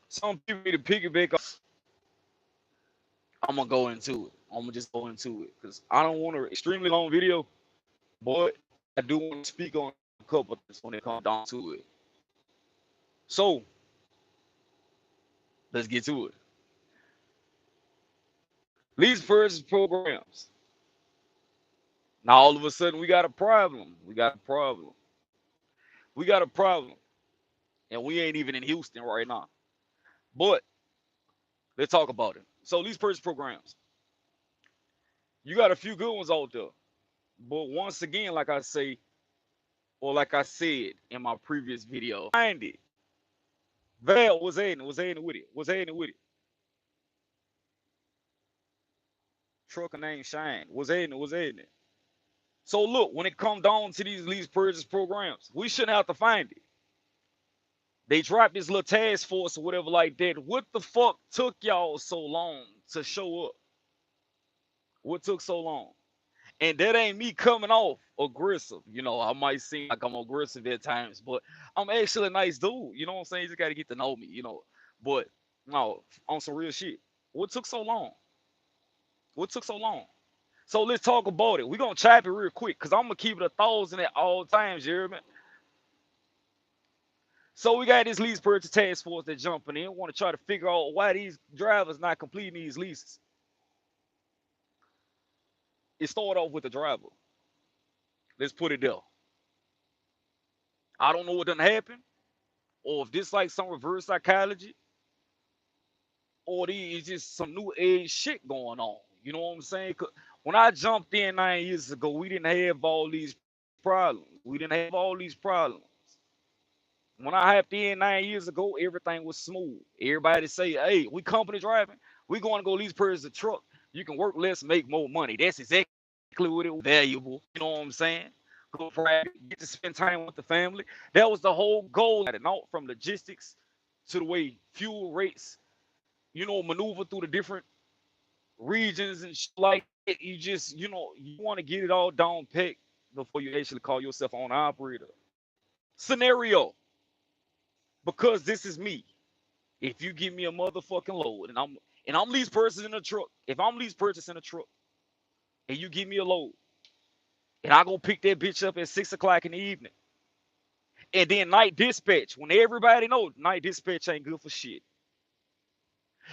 Some people need to piggyback. I'm gonna go into it. I'm gonna just go into it because I don't want an extremely long video, but I do want to speak on a couple things when it comes down to it. So let's get to it. Lease purchase programs. Now all of a sudden we got a problem. We got a problem. We got a problem, and we ain't even in Houston right now. But let's talk about it. So lease purchase programs. You got a few good ones out there, but once again, like I say, or like I said in my previous video, find it. Val was happening with it. Was happening with it. Trucker named Shine. Was happening. So look, when it come down to these lease purchase programs, we shouldn't have to find it. They dropped this little task force or whatever like that. What the fuck took y'all so long to show up? What took so long? And that ain't me coming off aggressive. You know, I might seem like I'm aggressive at times, but I'm actually a nice dude. You know what I'm saying? You just got to get to know me, you know. But no, on some real shit. What took so long? What took so long? So let's talk about it. We're going to chop it real quick because I'm going to keep it 1,000 at all times, you hear me? So we got this lease purchase task force that jumping in. Want to try to figure out why these drivers not completing these leases. It started off with the driver. Let's put it there. I don't know what done happened, or if this like some reverse psychology, or these just some new age shit going on. You know what I'm saying? 'Cause when I jumped in 9 years ago, we didn't have all these problems. We didn't have all these problems. When I hopped in 9 years ago, everything was smooth. Everybody say, "Hey, we company driving. We going to go lease purchase a truck. You can work less, make more money." That's exactly what it was. Valuable. You know what I'm saying? Go private, get to spend time with the family. That was the whole goal. And out from logistics to the way fuel rates, you know, maneuver through the different regions and like it. You just, you know, you want to get it all down packed before you actually call yourself an operator. Scenario, because this is me. If you give me a motherfucking load and I'm lease purchasing a truck, if I'm lease purchasing a truck and you give me a load and I go pick that bitch up at 6 o'clock in the evening, and then night dispatch, when everybody know night dispatch ain't good for shit.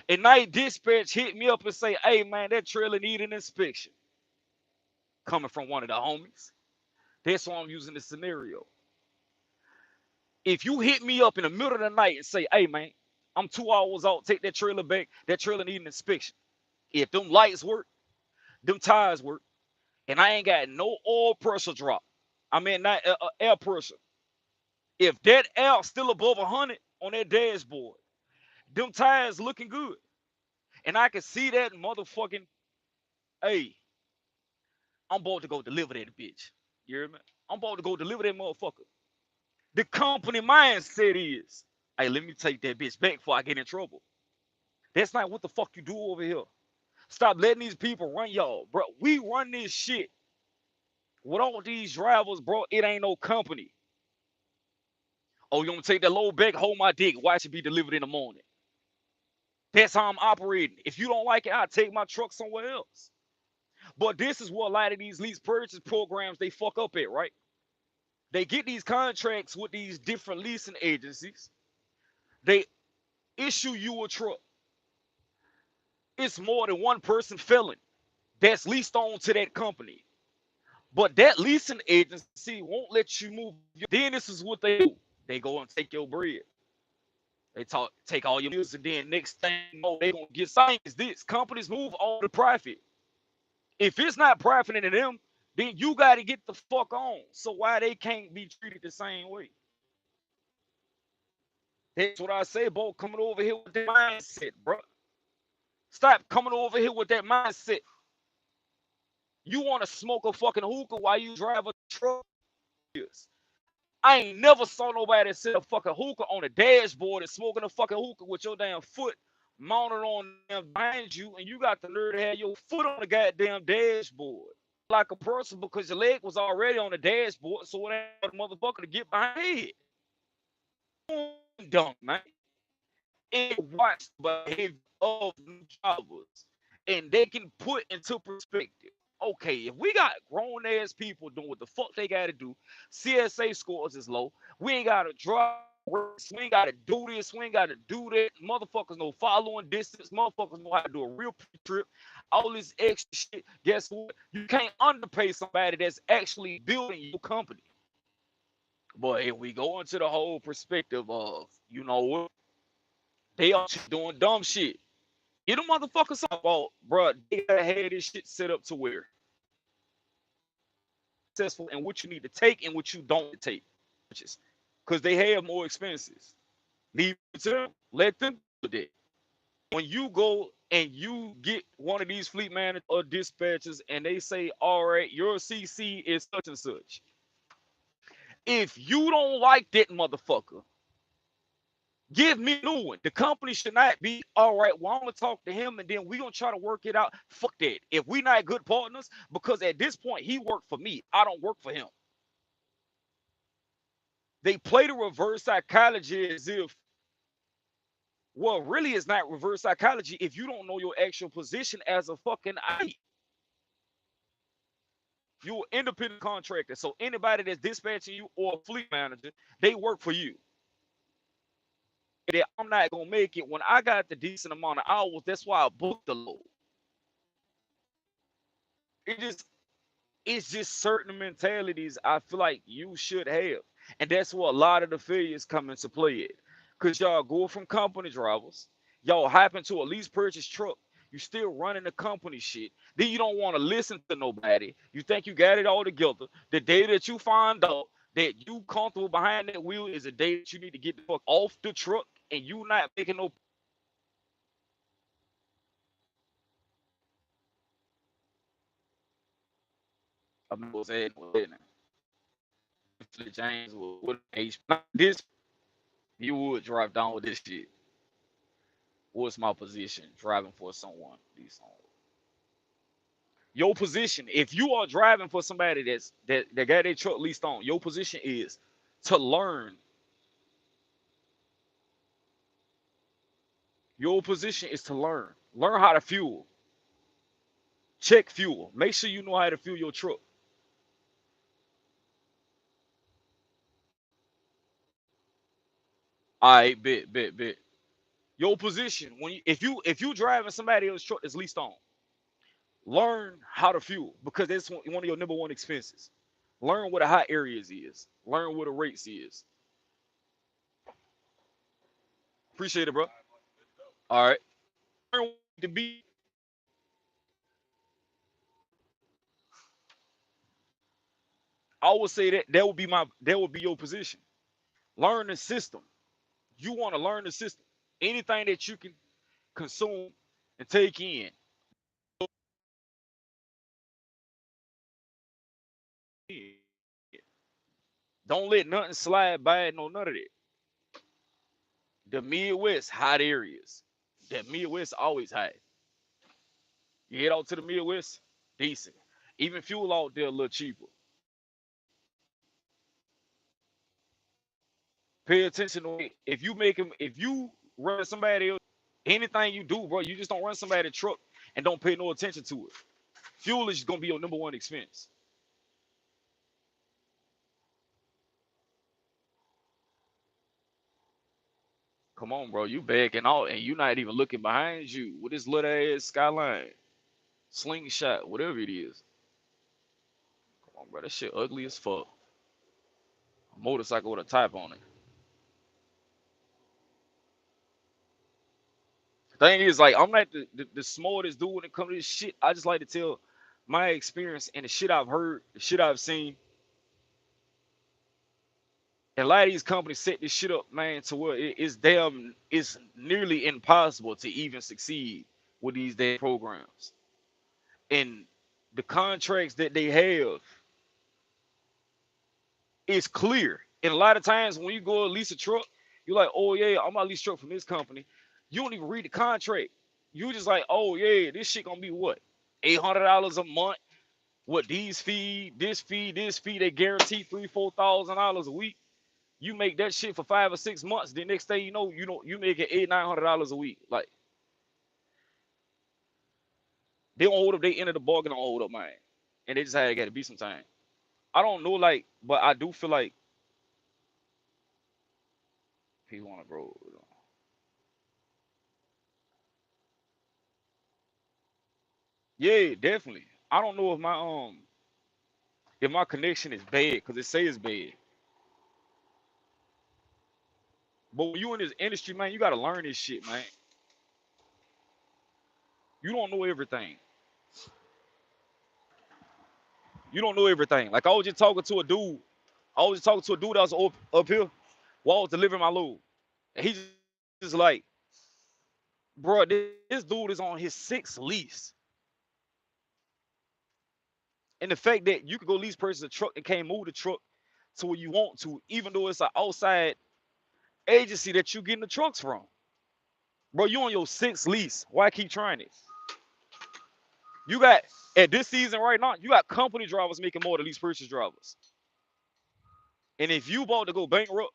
And night dispatch hit me up and say, "Hey man, that trailer need an inspection." Coming from one of the homies. That's why I'm using this scenario. If you hit me up in the middle of the night and say, "Hey man, I'm 2 hours out, take that trailer back. That trailer need an inspection." If them lights work, them tires work, and I ain't got no oil pressure drop. I mean, not air pressure. If that air still above 100 on that dashboard, them tires looking good, and I can see that motherfucking, hey, I'm about to go deliver that bitch. You hear me? I'm about to go deliver that motherfucker. The company mindset is, "Hey, let me take that bitch back before I get in trouble." That's not what the fuck you do over here. Stop letting these people run y'all, bro. We run this shit with all these drivers, bro. It ain't no company. Oh, you want to take that load back? Hold my dick. Watch it be delivered in the morning. That's how I'm operating. If you don't like it, I'll take my truck somewhere else. But this is what a lot of these lease purchase programs they fuck up at, right? They get these contracts with these different leasing agencies. They issue you a truck. It's more than one person felon that's leased on to that company. But that leasing agency won't let you move. Then this is what they do. They go and take your bread. They take all your bills, and then next thing you know, they gonna get signed. Is this companies move all the profit? If it's not profiting to them, then you got to get the fuck on. So why they can't be treated the same way? That's what I say about coming over here with that mindset, bro. Stop coming over here with that mindset. You want to smoke a fucking hookah while you drive a truck? I ain't never saw nobody set a fucking hookah on a dashboard and smoking a fucking hookah with your damn foot mounted on them behind you, and you got the nerve to have your foot on the goddamn dashboard. Like a person because your leg was already on the dashboard, so it ain't a motherfucker to get behind it. Dumb, man. and watch the behavior of new drivers, and they can put into perspective. Okay, if we got grown ass people doing what the fuck they gotta do, CSA scores is low. We ain't gotta drive race. We ain't gotta do this. We ain't gotta do that. Motherfuckers know following distance. Motherfuckers know how to do a real trip. All this extra shit. Guess what? You can't underpay somebody that's actually building your company. But if we go into the whole perspective of, you know what, they are doing dumb shit. Get them motherfuckers up, oh, bro. They gotta have this shit set up to where successful and what you need to take and what you don't take, because they have more expenses. Leave it to them. Let them do that. When you go and you get one of these fleet managers or dispatchers and they say, all right, your CC is such and such. If you don't like that motherfucker, give me a new one. The company should not be, all right, well, I'm going to talk to him and then we're going to try to work it out. Fuck that. If we not good partners, because at this point, he worked for me. I don't work for him. They play the reverse psychology as if, well, really, it's not reverse psychology if you don't know your actual position as a fucking IT. You're an independent contractor. So anybody that's dispatching you or a fleet manager, they work for you. That I'm not gonna make it when I got the decent amount of hours. That's why I booked the load. It just it's just certain mentalities I feel like you should have. And that's where a lot of the failures come into play at. Cause y'all go from company drivers, y'all hop into a lease purchase truck, you still running the company shit. Then you don't want to listen to nobody. You think you got it all together. The day that you find out that you comfortable behind that wheel is the day that you need to get the fuck off the truck and you not making no. I mean, what's that? James with H. This you would drive down with this shit. What's my position driving for someone? Your position, if you are driving for somebody that got their truck leased on, your position is to learn. Your position is to learn. Learn how to fuel. Check fuel. Make sure you know how to fuel your truck. All right, bet. Your position when if you driving somebody else's truck that's leased on, learn how to fuel because that's one of your number one expenses. Learn what the hot areas is. Learn what the rates is. Appreciate it, bro. All right. Learn to be. I would say that would be your position. Learn the system. You want to learn the system. Anything that you can consume and take in. Don't let nothing slide by. No, none of that. The Midwest hot areas. The Midwest always hot. You head out to the Midwest, decent. Even fuel out there a little cheaper. Pay attention to it. If you run somebody else, anything you do, bro, you just don't run somebody's truck and don't pay no attention to it. Fuel is gonna be your number one expense. Come on, bro, you backing out and you not even looking behind you with this little ass skyline, slingshot, whatever it is. Come on, bro, that shit ugly as fuck. A motorcycle with a type on it. Thing is, like, I'm not the smartest dude when it comes to this shit. I just like to tell my experience and the shit I've heard, the shit I've seen. And a lot of these companies set this shit up, man, to where it's nearly impossible to even succeed with these damn programs. And the contracts that they have is clear. And a lot of times when you go lease a truck, you're like, oh yeah, I'm gonna lease a truck from this company. You don't even read the contract. You just like, oh yeah, this shit gonna be what? $800 a month. What these fee, this fee, this fee, they guarantee $3,000-4,000 a week. You make that shit for 5 or 6 months. The next thing you making $800-900 a week. Like they don't hold up their end of the bargain, don't hold up mine, and they just had got to be some time. I don't know, like, but I do feel like people want to grow. Yeah, definitely. I don't know if my connection is bad because it says bad. But when you in this industry, man, you gotta learn this shit, man. You don't know everything. You don't know everything. Like I was just talking to a dude. I was just talking to a dude that was up here while I was delivering my load. And he just like, bro, this dude is on his sixth lease. And the fact that you could go lease purchase a truck and can't move the truck to where you want to, even though it's an outside agency that you getting the trucks from. Bro, you on your sixth lease. Why keep trying it? You got at this season right now, you got company drivers making more than lease purchase drivers. And if you about to go bankrupt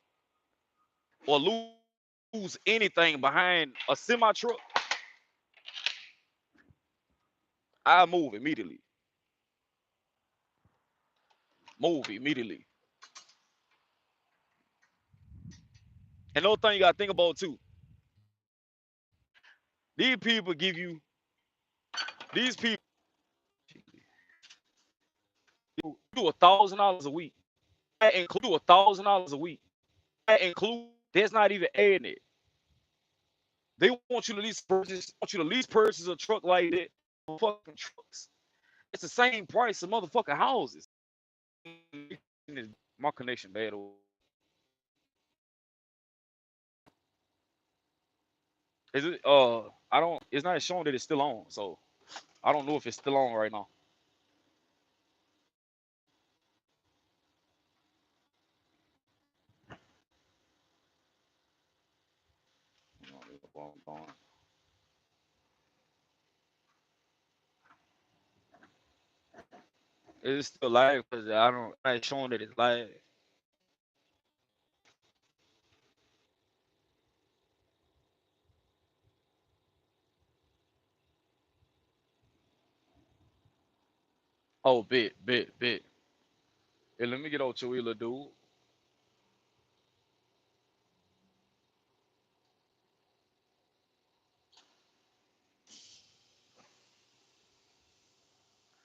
or lose anything behind a semi truck, I move immediately. Move immediately. Another thing you gotta think about too. These people give you these people do $1,000 a week. That include $1,000 a week. That include that's not even adding it. They want you to lease purchase a truck like that. Fucking trucks. It's the same price of motherfucking houses. My connection bad. Is it? I don't. It's not showing that it's still on, so I don't know if it's still on right now. It's still live because I don't. It's not showing that it's live. Oh, bit. Hey, let me get out your wheeler, dude.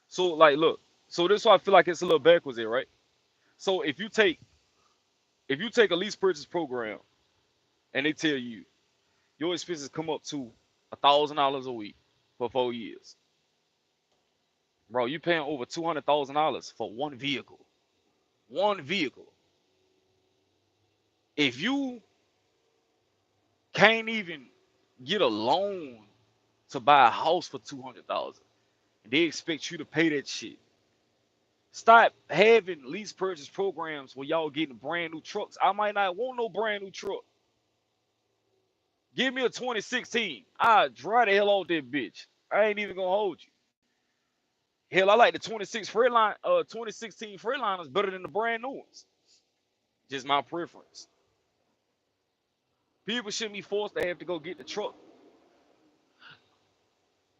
So like, look. So this is why I feel like it's a little backwards here, right? So if you take a lease purchase program and they tell you your expenses come up to $1,000 a week for 4 years, bro, you paying over $200,000 for one vehicle. One vehicle. If you can't even get a loan to buy a house for 200,000, they expect you to pay that shit. Stop having lease purchase programs where y'all getting brand new trucks. I might not want no brand new truck. Give me a 2016. I drive the hell out that bitch. I ain't even gonna hold you. Hell, I like the 2016 Freightliners better than the brand new ones. Just my preference. People shouldn't be forced to have to go get the truck.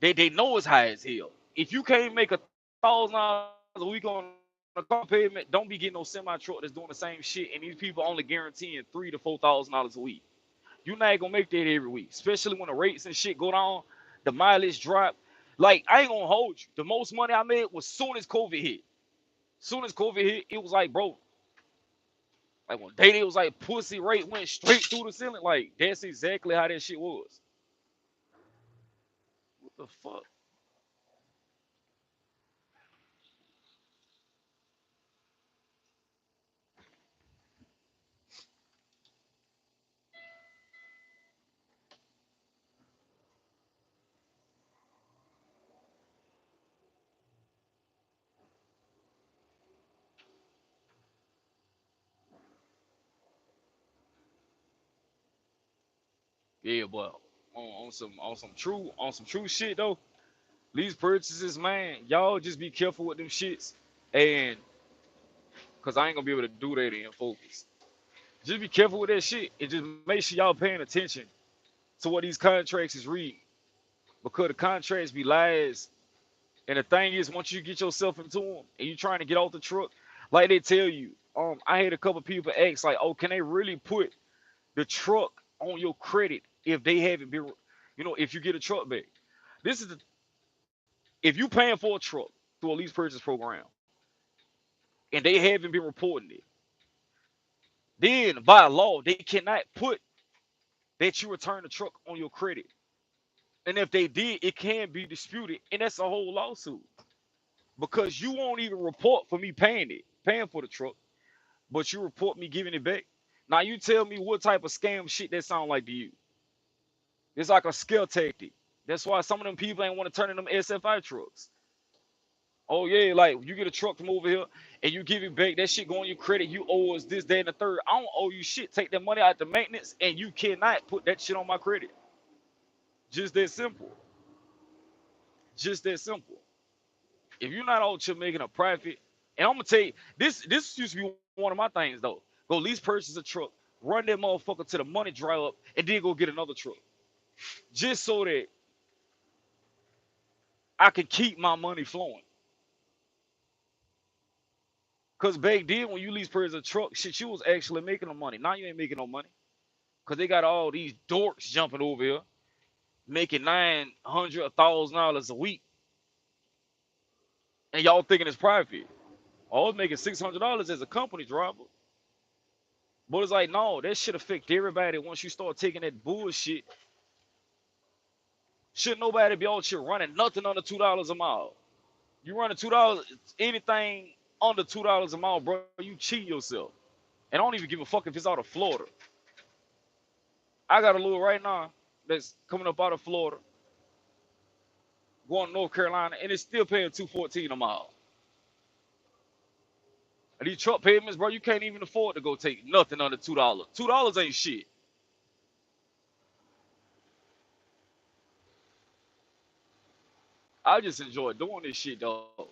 They know it's high as hell. If you can't make $1,000 a week on a car payment, don't be getting no semi truck that's doing the same shit. And these people only guaranteeing $3,000 to $4,000 a week. You're not gonna make that every week, especially when the rates and shit go down, the mileage drop. Like I ain't gonna hold you. The most money I made was soon as COVID hit. Soon as COVID hit, it was like, bro, like one day it was like pussy rate went straight through the ceiling. Like that's exactly how that shit was. What the fuck? Yeah, but on some true shit though. These purchases, man, y'all just be careful with them shits, and cause I ain't gonna be able to do that in focus. Just be careful with that shit and just make sure y'all paying attention to what these contracts is reading. Because the contracts be lies. And the thing is, once you get yourself into them and you trying to get off the truck, like they tell you, I had a couple people ask, like, oh, can they really put the truck on your credit if they haven't been, if you get a truck back? This is the, if you paying for a truck through a lease purchase program and they haven't been reporting it, then by law they cannot put that you return the truck on your credit. And if they did, it can be disputed, and that's a whole lawsuit because you won't even report for me paying for the truck, but you report me giving it back. Now you tell me what type of scam shit that sound like to you. It's like a scale tactic. That's why some of them people ain't want to turn in them SFI trucks. Oh yeah, like you get a truck from over here and you give it back, that shit go on your credit, you owe us this, that, and the third. I don't owe you shit. Take that money out the maintenance and you cannot put that shit on my credit. Just that simple. Just that simple. If you're not out here making a profit, and I'm gonna tell you, this used to be one of my things though. Go lease purchase a truck, run that motherfucker till the money dry up, and then go get another truck. Just so that I can keep my money flowing. Cause back then when you lease purchase a truck, shit, you was actually making no money. Now you ain't making no money. Cause they got all these dorks jumping over here, making $900, $1,000 a week, and y'all thinking it's profit. I was making $600 as a company driver. But it's like, no, that shit affect everybody once you start taking that bullshit. Should nobody be out here running nothing under $2 a mile? You running $2, anything under $2 a mile, bro, you cheat yourself. And I don't even give a fuck if it's out of Florida. I got a little right now that's coming up out of Florida, going to North Carolina, and it's still paying $214 a mile. And these truck payments, bro, you can't even afford to go take nothing under $2. $2 ain't shit. I just enjoy doing this shit, though.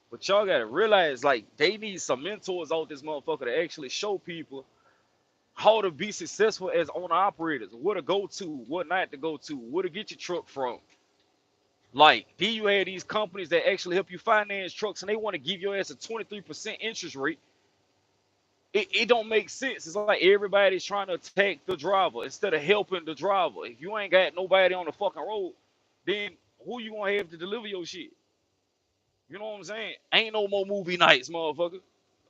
But y'all gotta realize, like, they need some mentors out this motherfucker to actually show people how to be successful as owner operators, where to go to, what not to go to, where to get your truck from. Like, then you have these companies that actually help you finance trucks, and they want to give your ass a 23% interest rate. It don't make sense. It's like everybody's trying to attack the driver instead of helping the driver. If you ain't got nobody on the fucking road, then who you gonna have to deliver your shit? You know what I'm saying? Ain't no more movie nights, motherfucker.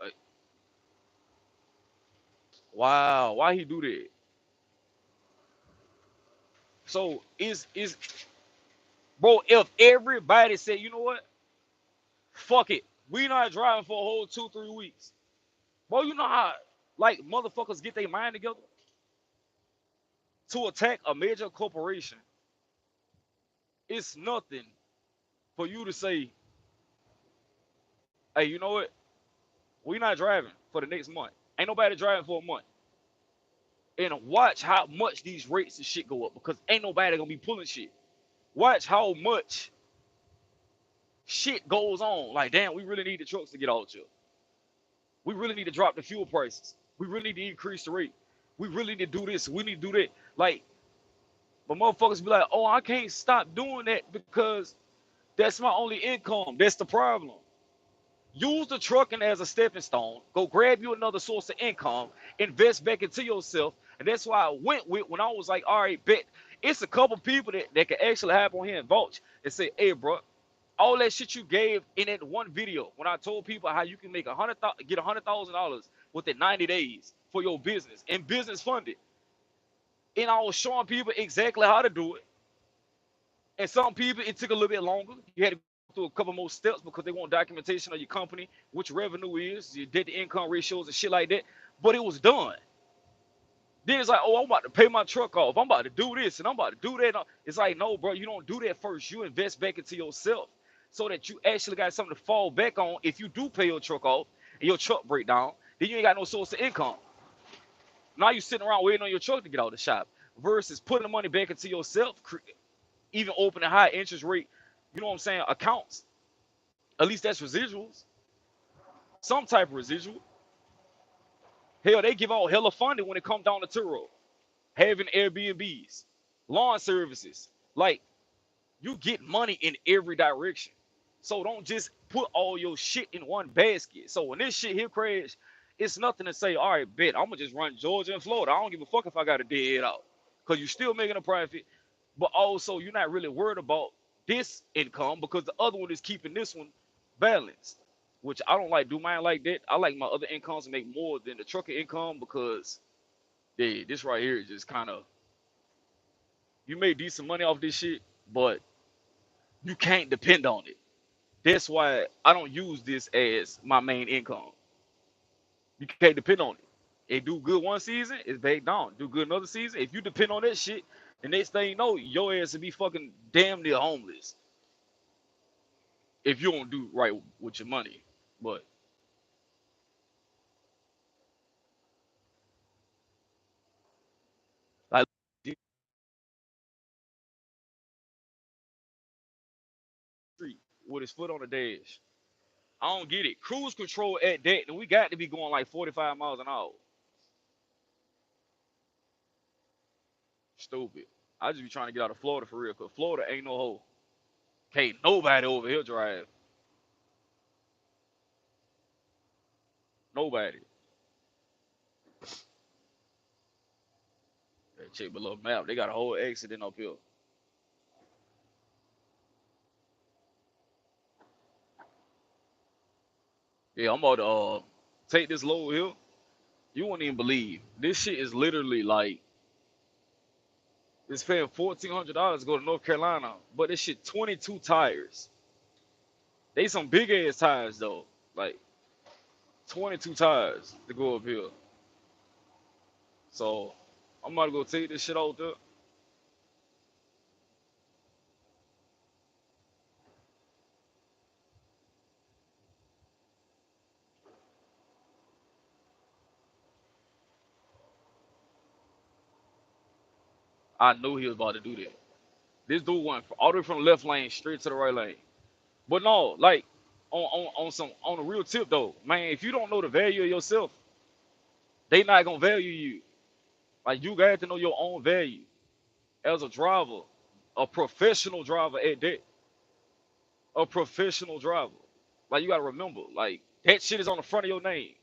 Like, wow, why he do that? So is bro, if everybody said, you know what? Fuck it. We not driving for a whole 2, 3 weeks. Bro, you know how like motherfuckers get their mind together to attack a major corporation. It's nothing for you to say, hey, you know what? We not driving for the next month. Ain't nobody driving for a month. And watch how much these rates and shit go up because ain't nobody gonna be pulling shit. Watch how much shit goes on. Like, damn, we really need the trucks to get out here. We really need to drop the fuel prices. We really need to increase the rate. We really need to do this. We need to do that. Like, but motherfuckers be like, oh, I can't stop doing that because that's my only income. That's the problem. Use the trucking as a stepping stone. Go grab you another source of income. Invest back into yourself. And that's why I went with when I was like, all right, bet. It's a couple people that can actually hop on here and vouch and say, hey, bro, all that shit you gave in that one video when I told people how you can make get $100,000 within 90 days for your business and business funded. And I was showing people exactly how to do it. And some people, it took a little bit longer. You had to go through a couple more steps because they want documentation of your company, which revenue is, your debt to income ratios and shit like that. But it was done. Then it's like, oh, I'm about to pay my truck off. I'm about to do this and I'm about to do that. It's like, no, bro, you don't do that first. You invest back into yourself so that you actually got something to fall back on if you do pay your truck off and your truck break down. Then you ain't got no source of income. Now you sitting around waiting on your truck to get out of the shop versus putting the money back into yourself, even opening high interest rate, you know what I'm saying, accounts. At least that's residuals, some type of residual. Hell, they give out hella funding when it comes down to Turo, having Airbnbs, lawn services. Like, you get money in every direction. So don't just put all your shit in one basket. So when this shit here crash, it's nothing to say, all right, bet, I'm gonna just run Georgia and Florida. I don't give a fuck if I got a dead out. Because you're still making a profit, but also you're not really worried about this income because the other one is keeping this one balanced. Which I don't like do mine like that. I like my other incomes to make more than the trucker income because yeah, this right here is just kind of you make decent money off this shit, but you can't depend on it. That's why I don't use this as my main income. You can't depend on it. It do good one season, it's back down. Do good another season. If you depend on that shit, the next thing you know, your ass will be fucking damn near homeless if you don't do right with your money. But like street with his foot on the dash. I don't get it. Cruise control at that, and we got to be going like 45 miles an hour. Stupid. I just be trying to get out of Florida for real, cause Florida ain't no hole. Can't nobody over here drive. Nobody. Check below map. They got a whole accident up here. Yeah, I'm about to take this load here. You won't even believe. This shit is literally like it's paying $1,400 to go to North Carolina, but this shit 22 tires. They some big ass tires though. Like 22 tires to go up here. So I'm about to go take this shit out there. I knew he was about to do that. This dude went all the way from the left lane straight to the right lane. But no, like on some on a real tip though, man, if you don't know the value of yourself, they not gonna value you. Like you got to know your own value as a driver, a professional driver at that, a professional driver. Like you gotta remember, like that shit is on the front of your name.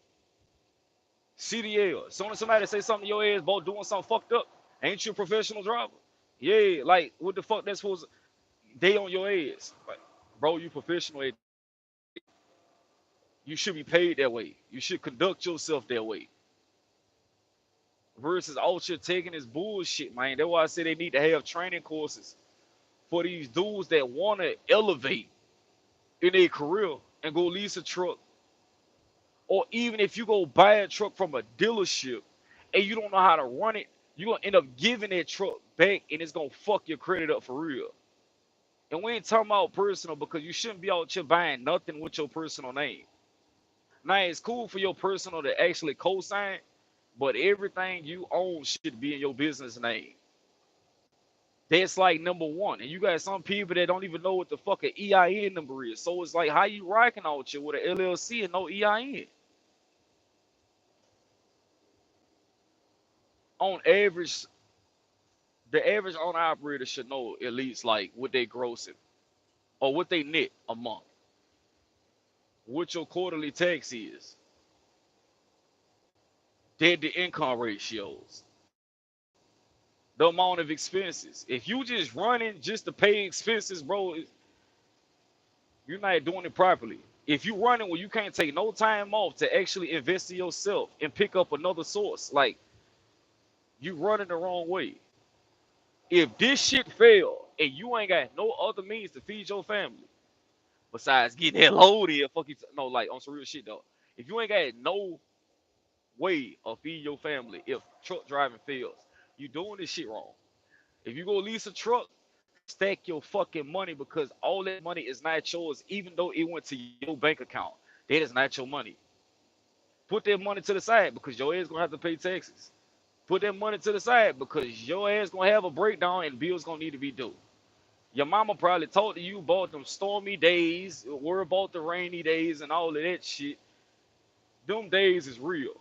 CDL. As soon as somebody say something to your ass about doing something fucked up, ain't you a professional driver? Yeah, like what the fuck that's supposed to, they on your ass. Like, bro, you professional. You should be paid that way. You should conduct yourself that way. Versus all shit taking is bullshit, man. That's why I say they need to have training courses for these dudes that want to elevate in their career and go lease a truck. Or even if you go buy a truck from a dealership and you don't know how to run it, you're going to end up giving that truck back and it's going to fuck your credit up for real. And we ain't talking about personal because you shouldn't be out here buying nothing with your personal name. Now, it's cool for your personal to actually co-sign, but everything you own should be in your business name. That's like number one. And you got some people that don't even know what the fuck an EIN number is. So it's like, how you rocking out you with an LLC and no EIN? On average, the average owner operator should know at least like what they grossing or what they net a month, what your quarterly tax is, debt to income ratios, the amount of expenses. If you just running just to pay expenses, bro, you're not doing it properly. If you running where you can't take no time off to actually invest in yourself and pick up another source, like you running the wrong way. If this shit fail and you ain't got no other means to feed your family besides getting that load in, fuck you, no, like on some real shit though. If you ain't got no way of feeding your family, if truck driving fails, you doing this shit wrong. If you go lease a truck, stack your fucking money because all that money is not yours, even though it went to your bank account. That is not your money. Put that money to the side because your ass gonna have to pay taxes. Put that money to the side because your ass gonna have a breakdown and bills gonna need to be due. Your mama probably told you about them stormy days, worry about the rainy days and all of that shit. Them days is real.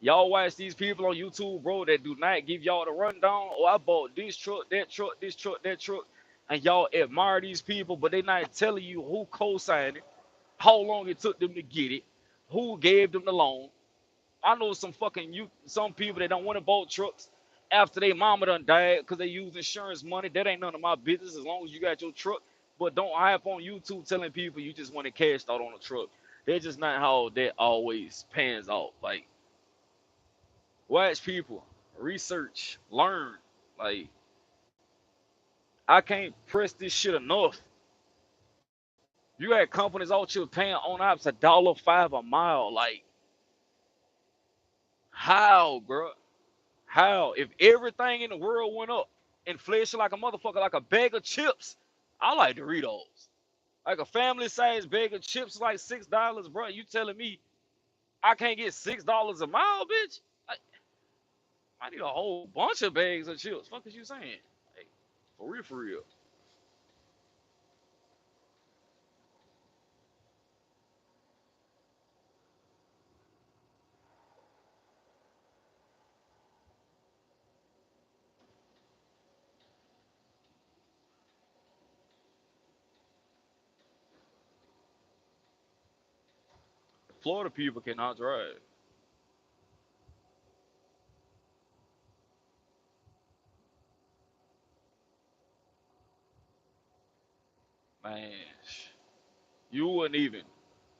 Y'all watch these people on YouTube, bro, that do not give y'all the rundown. Oh, I bought this truck, that truck, this truck, that truck. And y'all admire these people, but they not telling you who co-signed it, how long it took them to get it, who gave them the loan. I know some people that don't want to buy trucks after their mama done died because they use insurance money. That ain't none of my business as long as you got your truck. But don't hype on YouTube telling people you just want to cash out on a truck. That's just not how that always pans out. Like, watch people, research, learn. Like, I can't press this shit enough. You got companies out here paying on ops $1.05 a mile. Like, how, bro? How? If everything in the world went up, inflation like a motherfucker, like a bag of chips, I like Doritos. Like a family size bag of chips, like $6, bro. You telling me I can't get $6 a mile, bitch? I need a whole bunch of bags of chips. Fuck is you saying? Like, for real, for real. Florida people cannot drive. Man, you wouldn't even.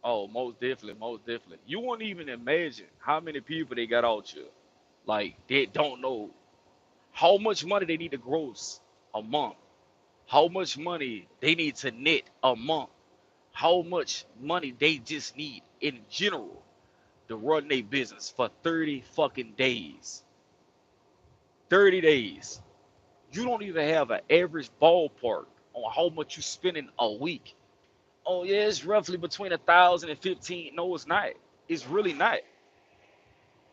Oh, most definitely, most definitely. You wouldn't even imagine how many people they got out here. Like, they don't know how much money they need to gross a month, how much money they need to net a month, how much money they just need in general to run their business for 30 fucking days. 30 days. You don't even have an average ballpark on how much you spending a week. Oh yeah, it's roughly between 1,000 and 15. No, it's not. It's really not.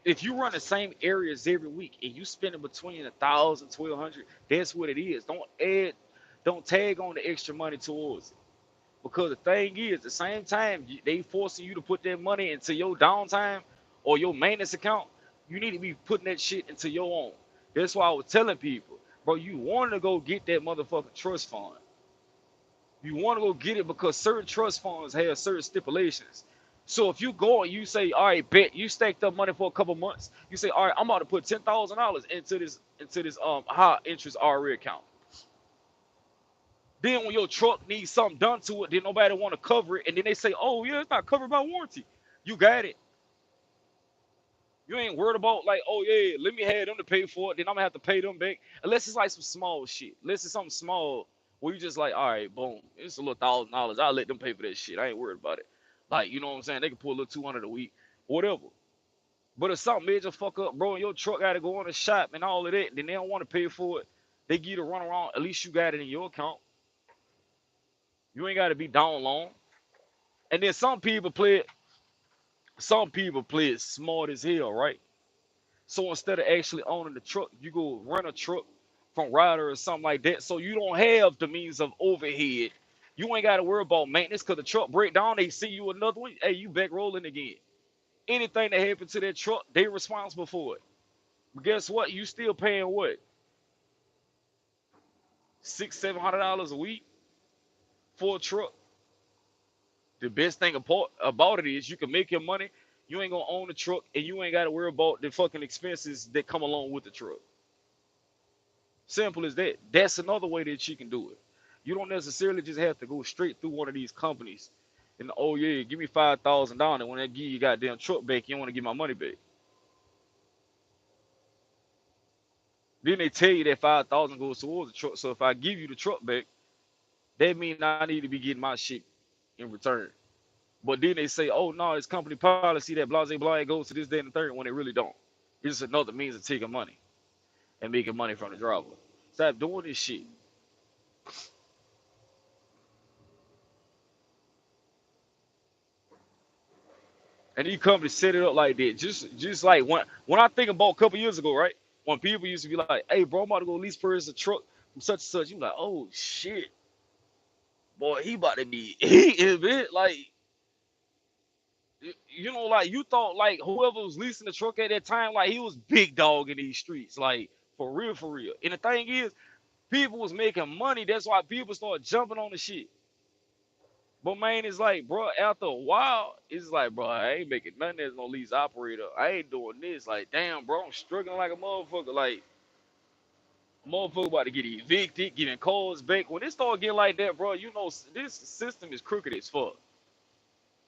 If you run the same areas every week and you spending between 1,000, 1,200, that's what it is. Don't tag on the extra money towards it. Because the thing is, at the same time, they forcing you to put that money into your downtime or your maintenance account. You need to be putting that shit into your own. That's why I was telling people, bro, you want to go get that motherfucking trust fund. You want to go get it because certain trust funds have certain stipulations. So if you go and you say, all right, bet you stacked up money for a couple months, you say, all right, I'm about to put $10,000 into this high interest RA account. Then when your truck needs something done to it, then nobody want to cover it, and then they say, oh yeah, it's not covered by warranty. You got it. You ain't worried about like, oh yeah, let me have them to pay for it. Then I'm gonna have to pay them back. Unless it's like some small shit. Unless it's something small where you just like, all right, boom, it's a little $1,000. I'll let them pay for that shit. I ain't worried about it. Like, you know what I'm saying? They can pull a little 200 a week, whatever. But if something major fuck up, bro, and your truck gotta go on the shop and all of that, then they don't want to pay for it. They give you to run around. At least you got it in your account. You ain't gotta be down long. And then some people play it smart as hell, right? So instead of actually owning the truck, you go rent a truck from Ryder or something like that. So you don't have the means of overhead. You ain't got to worry about maintenance because the truck break down. They see you another one. Hey, you back rolling again. Anything that happened to that truck, they responsible for it. But guess what? You still paying what? $600, $700 a week for a truck. The best thing about it is you can make your money. You ain't gonna own the truck, and you ain't got to worry about the fucking expenses that come along with the truck. Simple as that. That's another way that you can do it. You don't necessarily just have to go straight through one of these companies and oh yeah, give me $5,000, and when they give you goddamn truck back, you don't want to give my money back. Then they tell you that 5,000 goes towards the truck. So if I give you the truck back, that means I need to be getting my shit in return. But then they say, oh no, it's company policy that blah blah blah it goes to this, that, and the third when they really don't. It's just another means of taking money and making money from the driver. Stop doing this shit. And these companies set it up like that. Just like when I think about a couple years ago, right? When people used to be like, hey bro, I'm about to go lease purchase a truck from such and such. You like, oh shit, boy, he about to be eating, man. Like, You know, like you thought like whoever was leasing the truck at that time, like he was big dog in these streets, like for real, for real. And the thing is, people was making money. That's why people started jumping on the shit. But man, it's like, bro, after a while, it's like, bro, I ain't making nothing as no lease operator. I ain't doing this. Like, damn, bro, I'm struggling like a motherfucker. Like, a motherfucker about to get evicted, getting calls back. When it start getting like that, bro, you know this system is crooked as fuck.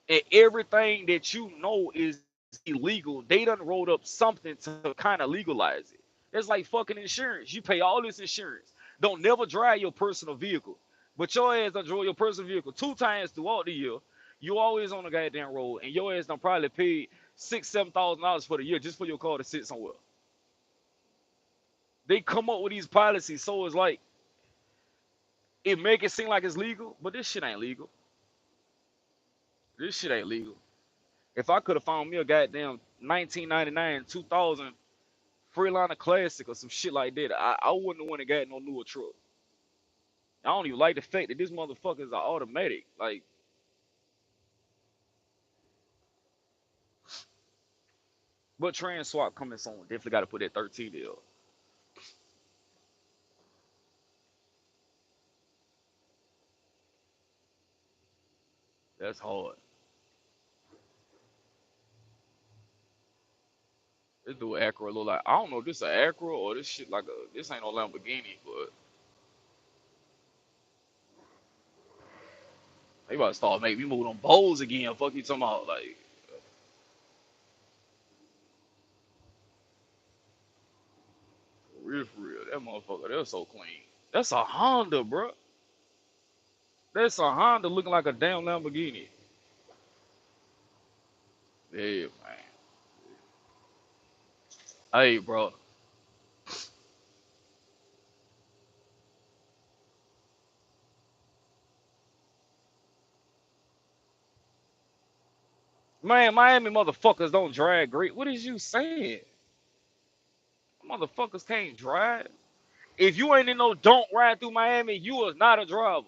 And everything that you know is illegal, they done wrote up something to kind of legalize it. It's like fucking insurance. You pay all this insurance. Don't never drive your personal vehicle. But your ass done drove your personal vehicle 2 times throughout the year. You always on the goddamn road, and your ass done probably paid $6,000, $7,000 for the year just for your car to sit somewhere. They come up with these policies, so it's like it make it seem like it's legal, but this shit ain't legal. This shit ain't legal. If I could have found me a goddamn 1999, 2000 Freeliner Classic or some shit like that, I wouldn't have went and got no newer truck. I don't even like the fact that this motherfuckers are automatic. Like, but trans swap coming soon. Definitely got to put that 13 deal. That's hard. This dude Acura look like, I don't know if this is an Acura or this shit like a, this ain't no Lamborghini, but they about to start making me move on bowls again. Fuck you talking about, like, for real. That motherfucker, they're so clean. That's a Honda, bro. That's a Honda looking like a damn Lamborghini. Yeah, man. Hey, bro. Man, Miami motherfuckers don't drive great. What is you saying? Motherfuckers can't drive. If you ain't in no don't ride through Miami, you is not a driver.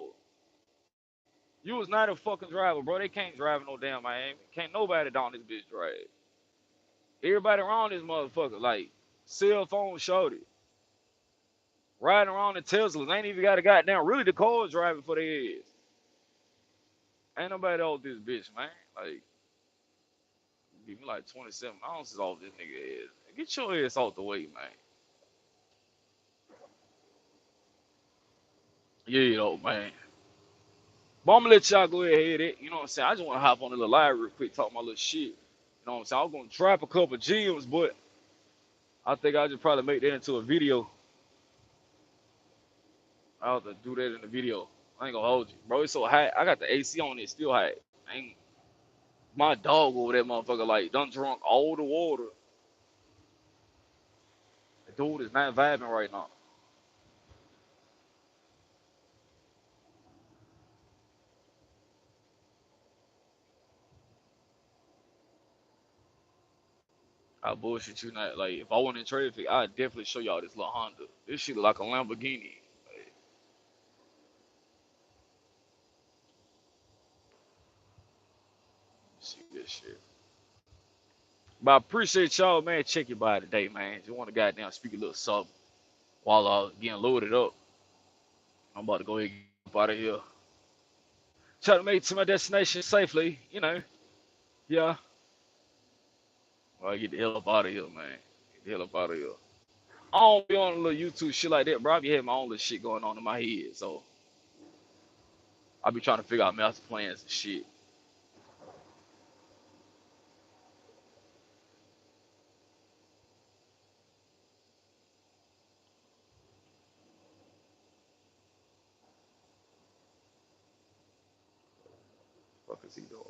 You is not a fucking driver, bro. They can't drive in no damn Miami. Can't nobody down this bitch drive. Everybody around this motherfucker, like, cell phone shorty. Riding around in Teslas. Ain't even got a goddamn really the cars driving for their heads. Ain't nobody off this bitch, man. Like, give me like 27 ounces off this nigga head. Get your ass off the way, man. Yeah, though, man. But I'm gonna let y'all go ahead and hit it. You know what I'm saying? I just wanna hop on the little live real quick, talk my little shit. You know what I'm saying? I was gonna drop a couple gems, but I think I'll just probably make that into a video. I'll have to do that in the video. I ain't gonna hold you. Bro, it's so hot. I got the AC on it, still hot. Ain't my dog over that motherfucker like done drunk all the water. The dude is not vibing right now. I bullshit you not. Like, if I went in traffic, I'd definitely show y'all this little Honda. This shit look like a Lamborghini. Like, see this shit. But I appreciate y'all, man. Check your body today, man. Just want to goddamn speak a little something while getting loaded up. I'm about to go ahead and get up out of here. Try to make it to my destination safely, you know. Yeah. Well, I get the hell up out of here, man. Get the hell up out of here. I don't be on a little YouTube shit like that, bro. I be having my own little shit going on in my head, so I be trying to figure out master plans and shit. What the fuck is he doing?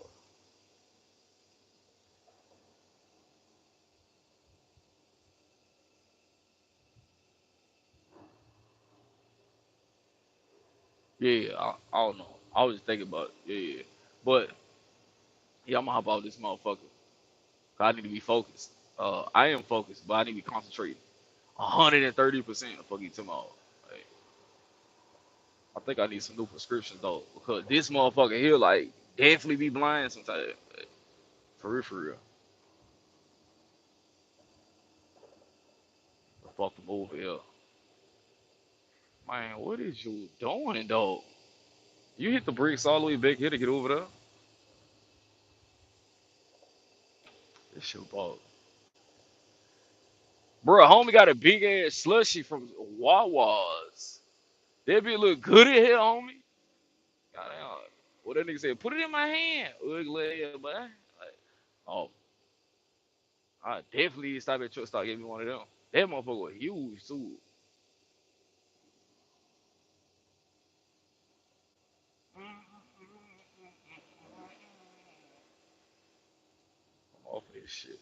Yeah, I don't know. I was just thinking about it. Yeah, yeah. But yeah, I'm gonna hop out this motherfucker. I need to be focused. I am focused, but I need to be concentrated. 130% of fucking tomorrow. Like, I think I need some new prescriptions though, because this motherfucker here, like, definitely be blind sometimes. Like, For real, for real. The fuck them over here. Man, what is you doing, though? You hit the brakes all the way back here to get over there? This shit ball. Bro, homie got a big ass slushy from Wawa's. That bitch look good in here, homie. Goddamn. What that nigga said, put it in my hand. Ugly ass, boy. Like, oh, I definitely stop at truck stop, give me one of them. That motherfucker was huge, too. I'm off of this shit.